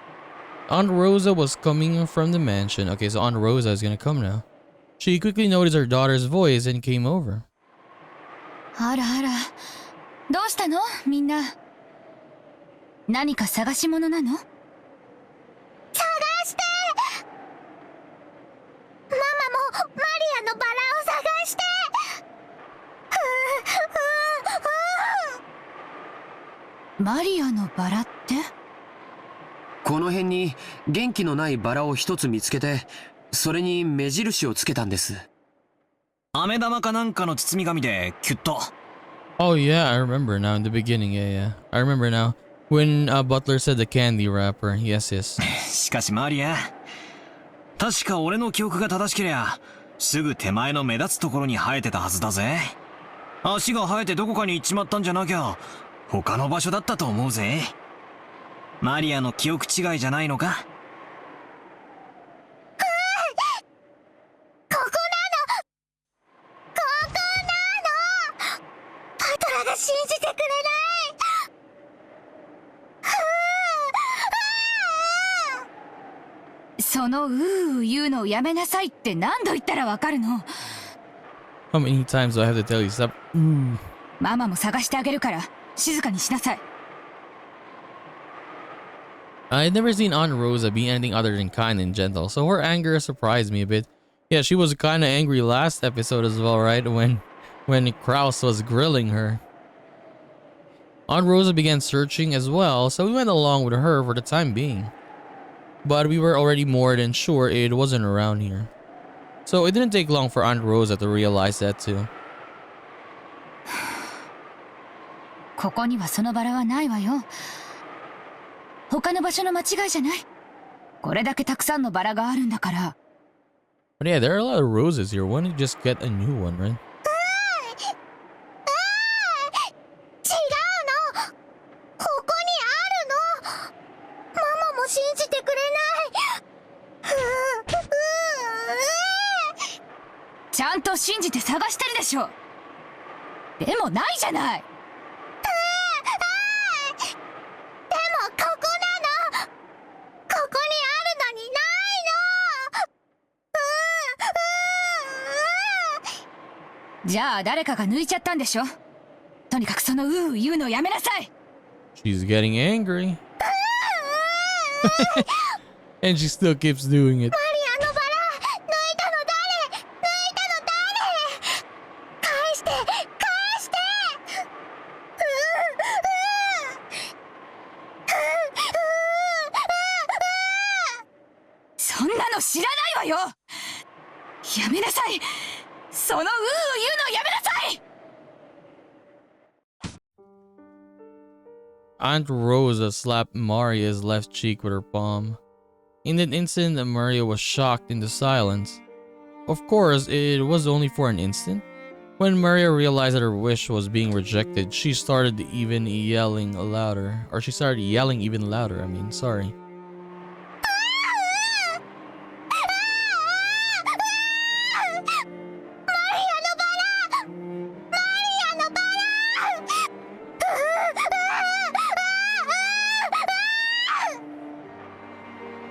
Aunt Rosa was coming from the mansion. Okay, so Aunt Rosa is gonna come now. She quickly noticed her daughter's voice and came over. あらあら、どうしたのみんな。何か探し物なの？探して。ママもマリアのバラを探して。マリアのバラって？この辺に元気のないバラを一つ見つけて、それに目印をつけたんです。飴玉かなんかの包み紙でキュッと。Oh yeah, I remember now in the beginning. Yeah. I remember now. When Butler said the candy wrapper. Yes. しかしマリア、確か俺の記憶が正しけりゃ、すぐ手前の目立つところに生えてたはずだぜ。足が生えてどこかに行っちまったんじゃなきゃ、他の場所だったと思うぜ。マリアの記憶違いじゃないのか？ここなの。パトラが信じてくれない。そのうー言うのをやめなさいって何度言ったらわかるの？ How many times do I have to tell you stop? ママも探してあげるから静かにしなさい。I'd never seen Aunt Rosa be anything other than kind and gentle, so her anger surprised me a bit. Yeah, she was kind of angry last episode as well, right? When Kraus was grilling her. Aunt Rosa began searching as well, so we went along with her for the time being. But we were already more than sure it wasn't around here. So it didn't take long for Aunt Rosa to realize that too. ここにはそのバラはないわよ。他の場所の間違いじゃない。これだけたくさんのバラがあるんだから。But yeah, there are a lot of roses here. Why don't you just get a new one, right? 違うの。ここにあるの。ママも信じてくれない。ちゃんと信じて探してるでしょ。でもないじゃない。ここなの。ここにあるのにないの。じゃあ誰かが抜いちゃったんでしょ。とにかくその言うのやめなさい。 She's getting angry. And she still keeps doing it. マリアのバラ抜いたの誰？抜いたの誰？返して返して。そんなの知らないわよ。やめなさい。その言うのやめなさい。 Aunt Rosa slapped Maria's left cheek with her palm. In that instant, Maria was shocked into silence. Of course, it was only for an instant. When Maria realized that her wish was being rejected, she started yelling even louder. Sorry.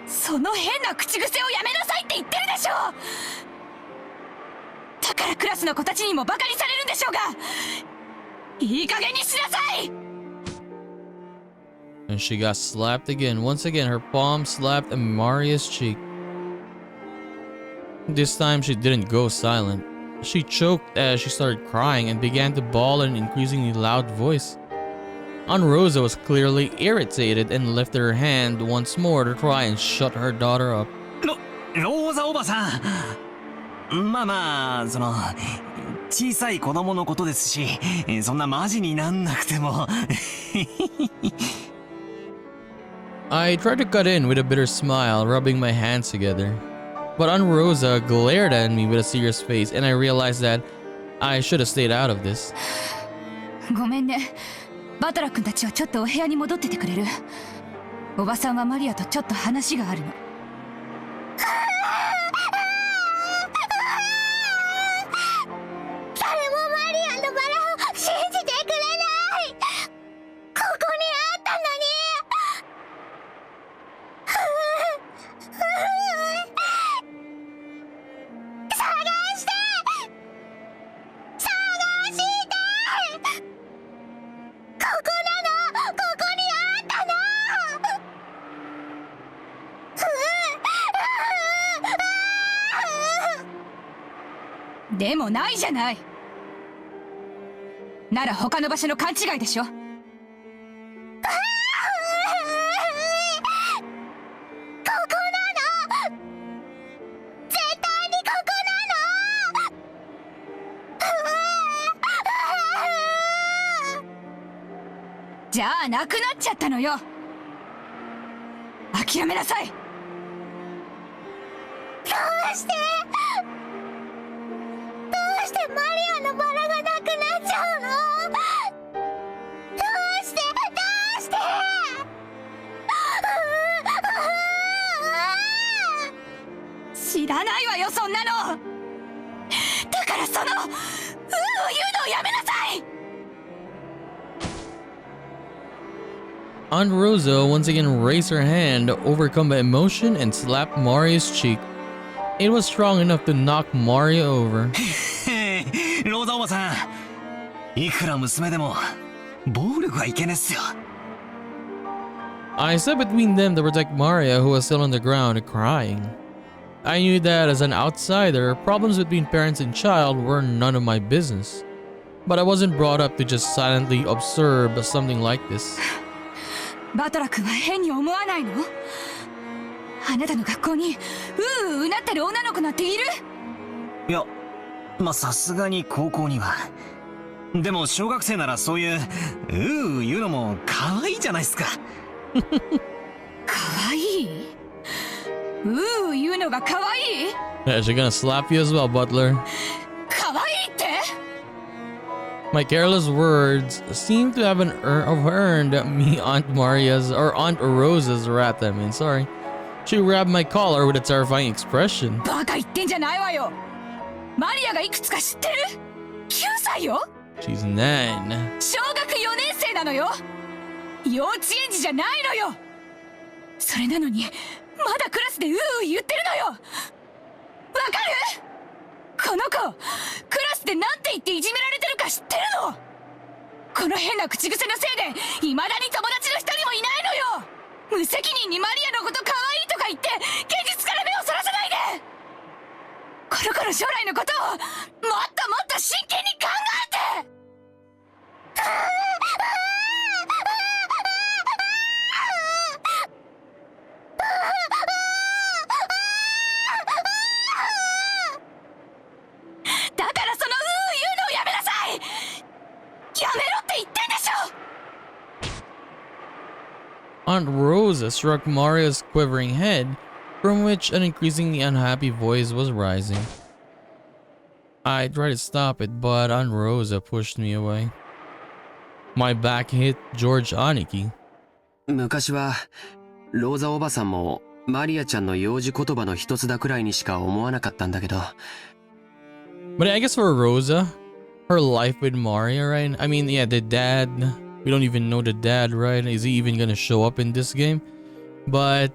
その変な口癖をやめなさいって言ってるでしょ。だからクラスの子たちにもバカにされるんでしょうが、いい加減にしなさい。 And she got slapped again. Once again, her palm slapped Maria's cheek. This time, she didn't go silent. She choked as she started crying and began to bawl in an increasingly loud voice. Aunt Rosa was clearly irritated and lifted her hand once more to try and shut her daughter up. ローザおばさん。まあまあ、小さい子供のことですし、そんなマジになんなくても。I tried to cut in with a bitter smile, rubbing my hands together. But Aunt Rosa glared at me with a serious face, and I realized that I should have stayed out of this. ごめんね。バトラ君たちはちょっとお部屋に戻っててくれる？おばさんはマリアとちょっと話があるの。誰もマリアのバラを信じてくれない。ここにあったのに。探して探して。ここなの。ここにあったの。でもないじゃない。なら他の場所の勘違いでしょ。ここなの。絶対にここなの。じゃあなくなっちゃったのよ。諦めなさい。どうしてマリアのバラがなくなっちゃうの？どうして知らないわよ、そんなの。だからその言うのをやめなさい。 Aunt Rosa once again raised her hand, overcome by emotion, and slapped Maria's cheek. It was strong enough to knock Maria over. ローザおばさん。いくら娘でも、暴力はいけねっすよ。I stepped between them to protect Maria, who was still on the ground crying. I knew that as an outsider, problems between parents and child were none of my business. But I wasn't brought up to just silently observe something like this. バトラ君は変に思わないの？あなたの学校にうなってる女の子なんている？いや、まあさすがに高校には。でも小学生ならそういう言うのも可愛いじゃないっすか。可愛い？言うのが可愛い？ Yeah, she's gonna slap you as well, Butler. 可愛いって？ My careless words seem to have earned me Aunt Rosa's wrath. Sorry. She grabbed my collar with a terrifying expression. バカ言ってんじゃないわよ。マリアがいくつか知ってる？9歳よ。 She's 9. 小学4年生なのよ。幼稚園児じゃないのよ。それなのにまだクラスで言ってるのよ。わかる？この子クラスでなんて言っていじめられてるか知ってるの？この変な口癖のせいで未だに友達の一人もいないのよ。無責任にマリアのこと可愛いとか言って現実から目をそらさないで。この子の将来のことをもっともっと真剣に考えて。だからその言うのをやめなさい。やめろって言ってんでしょ。Aunt Rosa struck Maria's quivering head, from which an increasingly unhappy voice was rising. I tried to stop it, but Aunt Rosa pushed me away. My back hit George Aniki. 昔はローザおばさんもマリアちゃんの幼児言葉の一つだくらいにしか思わなかったんだけど。 But I guess for Rosa, her life with Maria, right? I mean, yeah, the dad, we don't even know the dad, right? Is he even gonna show up in this game? But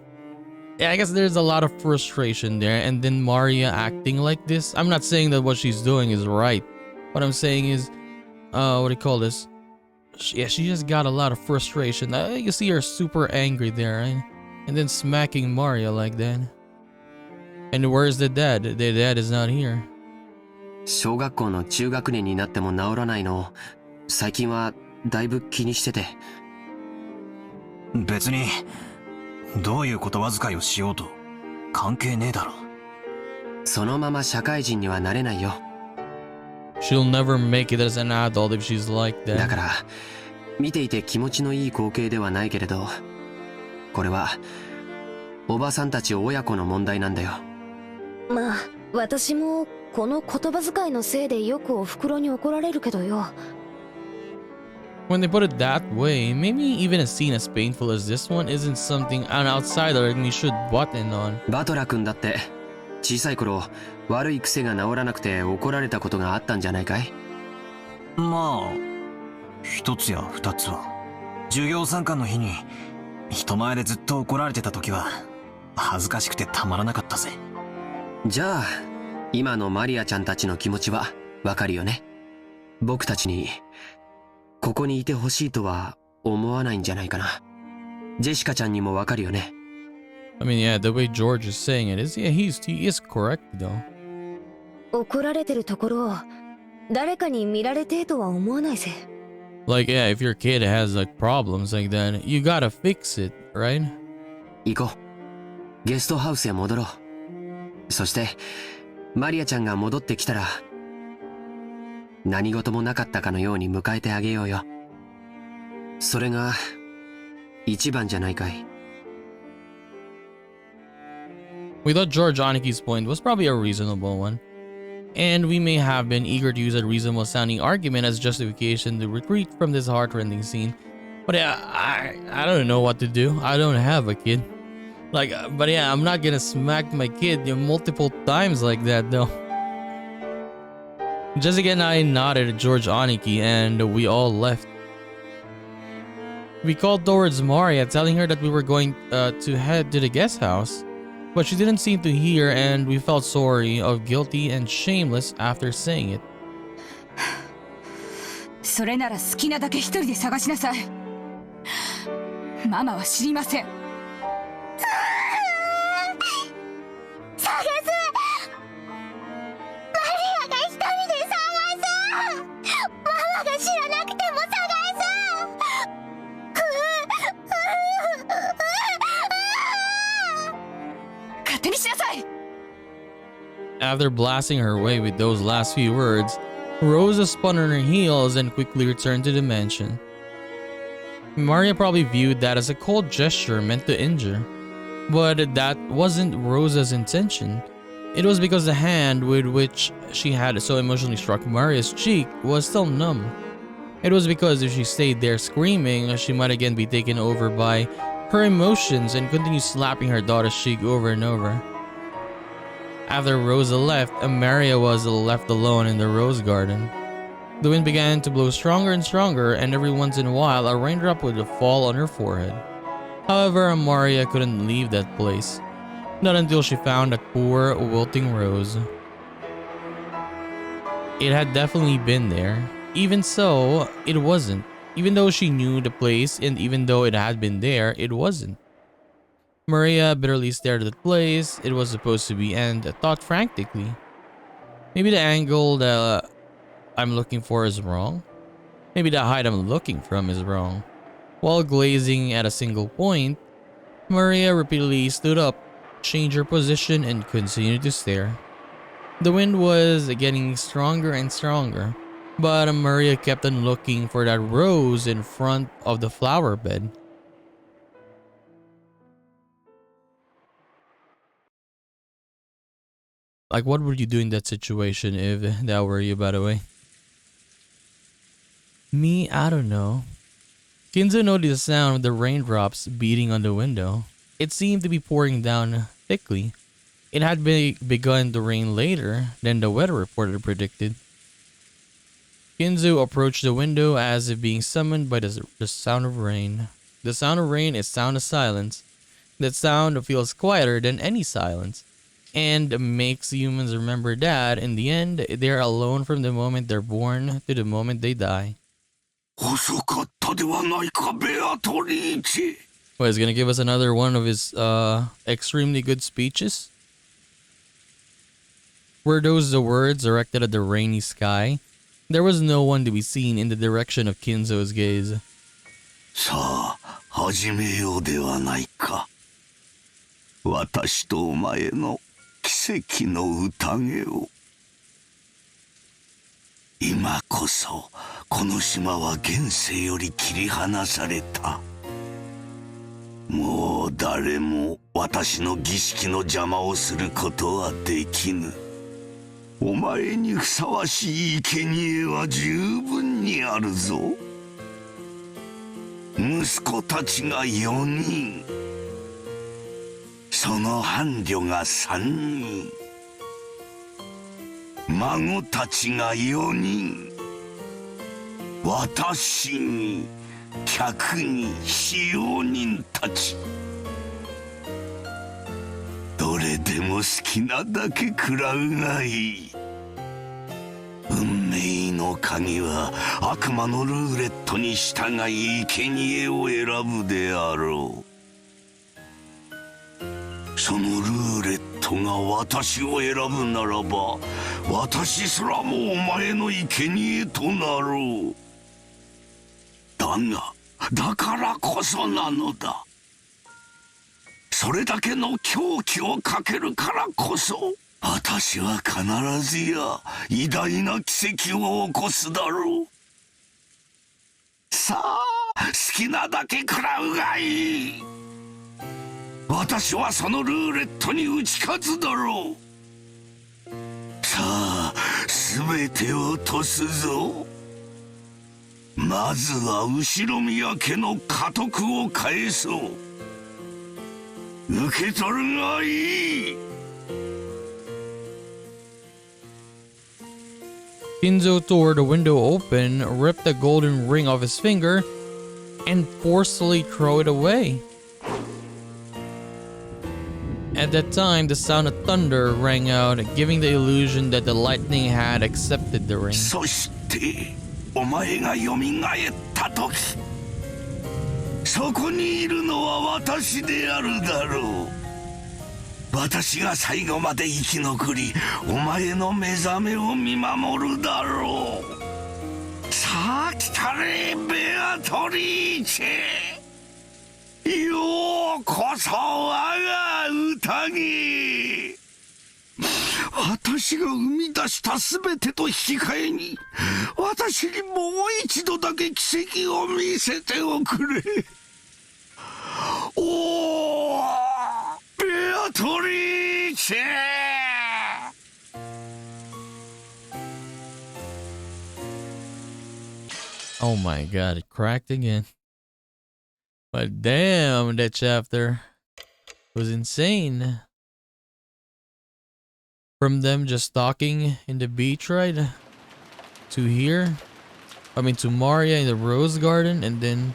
yeah, I guess there's a lot of frustration there, and then Maria acting like this. I'm not saying that what she's doing is right. What I'm saying is, what do you call this? She just got a lot of frustration. You see her super angry there, right? And then smacking Maria like that. And where's the dad? The dad is not here. 小学校の中学年になっても治らないのを最近はだいぶ気にしてて。別にどういう言葉遣いをしようと関係ねえだろ。そのまま社会人にはなれないよ。 She'll never make it as an adult if she's like that. だから見ていて気持ちのいい光景ではないけれど、これはおばさんたち親子の問題なんだよ。まあ私もこの言葉遣いのせいでよくお袋に怒られるけどよ。When they put it that way, maybe even a scene as painful as this one isn't something an outsider like me should butt in on. バトラ君だって小さい頃悪い癖が治らなくて怒られたことがあったんじゃないかい？まあ一つや二つは。授業参観の日に人前でずっと怒られてた時は恥ずかしくてたまらなかったぜ。じゃあ今のマリアちゃんたちの気持ちはわかるよね。僕たちにここにいてほしいとは思わないんじゃないかな。ジェシカちゃんにもわかるよね。I mean, yeah, the way George is saying it is, yeah, he is correct though. 怒られてるところを誰かに見られてとは思わないぜ。Like, yeah, if your kid has like problems like that, you gotta fix it, right? 行こう。ゲストハウスへ戻ろう。そしてマリアちゃんが戻ってきたら何事もなかったかのように迎えてあげようよ。それが一番じゃないかい。We thought George Aniki's point was probably a reasonable one, and we may have been eager to use a reasonable sounding argument as justification to retreat from this heartrending scene. But yeah, I don't know what to do. I don't have a kid. Like, but yeah, I'm not gonna smack my kid multiple times like that though. Jessica and I nodded at George Aniki and we all left. We called towards Maria, telling her that we were going to head to the guest house, but she didn't seem to hear, and we felt sorry, guilty and shameless after saying it. それなら好きなだけ一人で探しなさい。ママは知りません。探す。マリアが一人で探す。ママが知らなくても探す。勝手にしなさい。 After blasting her way with those last few words, Rosa spun on her heels and quickly returned to the mansion. Maria probably viewed that as a cold gesture meant to injure, but that wasn't Rosa's intention. It was because the hand with which she had so emotionally struck Maria's cheek was still numb. It was because if she stayed there screaming, she might again be taken over by her emotions and continue slapping her daughter's cheek over and over. After Rosa left, Maria was left alone in the rose garden. The wind began to blow stronger and stronger, and every once in a while a raindrop would fall on her forehead. However, Maria couldn't leave that place, not until she found a poor, wilting rose. It had definitely been there. Even so, it wasn't. Even though she knew the place and even though it had been there, it wasn't. Maria bitterly stared at the place it was supposed to be and thought frantically. Maybe the angle that I'm looking for is wrong. Maybe the height I'm looking from is wrong. While glazing at a single point, Maria repeatedly stood up, changed her position, and continued to stare. The wind was getting stronger and stronger, but Maria kept on looking for that rose in front of the flower bed. Like, what would you do in that situation if that were you, by the way? Me, I don't know. Kinzo noticed the sound of the raindrops beating on the window. It seemed to be pouring down thickly. It had begun to rain later than the weather report had predicted. Kinzo approached the window as if being summoned by the sound of rain. The sound of rain is sound of silence. That sound feels quieter than any silence, and makes humans remember that, in the end, they're alone from the moment they're born to the moment they die. Well, he's gonna give us another one of his extremely good speeches. Were those the words directed at the rainy sky? There was no one to be seen in the direction of Kinzo's gaze. さあ、始めようではないか。私とお前の奇跡の宴を。今こそ、この島は現世より切り離された。もう誰も私の儀式の邪魔をすることはできぬ。お前にふさわしい生贄は十分にあるぞ。息子たちが4人、その伴侶が3人、孫たちが4人、私に客に使用人たち。どれでも好きなだけ食らうがいい。運命の鍵は悪魔のルーレットに従い生贄を選ぶであろう。そのルーレットが私を選ぶならば、私すらもお前の生贄となろう。だからこそなのだ。それだけの狂気をかけるからこそ、私は必ずや偉大な奇跡を起こすだろう。さあ、好きなだけ食らうがいい。私はそのルーレットに打ち勝つだろう。さあ、すべてを落すぞ。まずは後ろ宮家の家督を返そう。受け取るがいい。Kinzo tore the window open, ripped the golden ring off his finger, and forcefully threw it away. At that time, the sound of thunder rang out, giving the illusion that the lightning had accepted the ring. そして、お前が蘇った時、そこにいるのは私であるだろう。私が最後まで生き残り、お前の目覚めを見守るだろう。さあ来たれ、ベアトリーチェ。ようこそ我が宴。私が生み出した全てと引き換えに、私にもう一度だけ奇跡を見せておくれ。おー、ベアトリーチェ。Oh my god, it cracked again. But damn, that chapter was insane. From them just talking in the beach, right? To here. I mean, to Maria in the rose garden, and then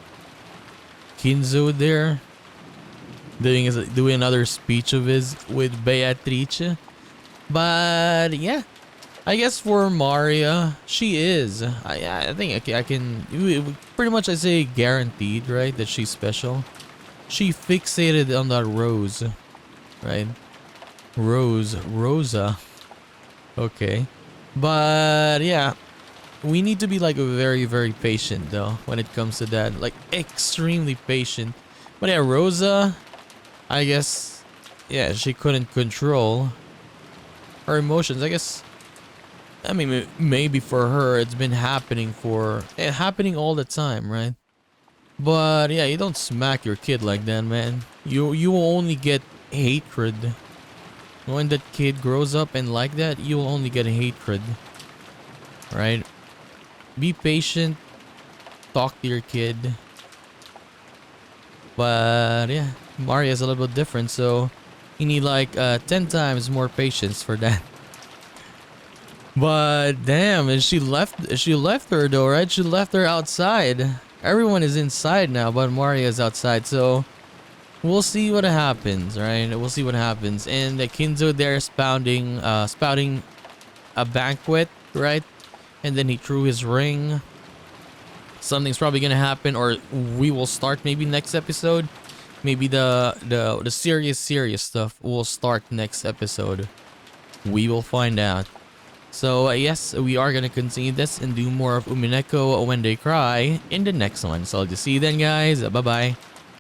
Kinzo there doing another speech of his with Beatrice. But yeah, I guess for Maria, she is. I think I can pretty much I say guaranteed, right? That she's special. She fixated on that rose, right? Rosa. Okay. But yeah, we need to be like very, very patient though when it comes to that. Like extremely patient. But yeah, Rosa, I guess, yeah, she couldn't control her emotions. I guess, I mean, maybe for her it's been happening happening all the time, right? But yeah, you don't smack your kid like that, man. You will only get hatred. When that kid grows up and like that, you will only get hatred. Right? Be patient. Talk to your kid. But yeah, Maria's a little bit different, so you need like 10 times more patience for that. But damn, and she left her though, right? She left her outside. Everyone is inside now, but Maria's outside, so we'll see what happens, right? We'll see what happens. And the Kinzo there spouting a banquet, right? And then he threw his ring. Something's probably gonna happen, or we will start maybe next episode. Maybe the serious stuff will start next episode. We will find out. So yes, we are gonna continue this and do more of Umineko When They Cry in the next one. So I'll just see you then, guys. Bye bye.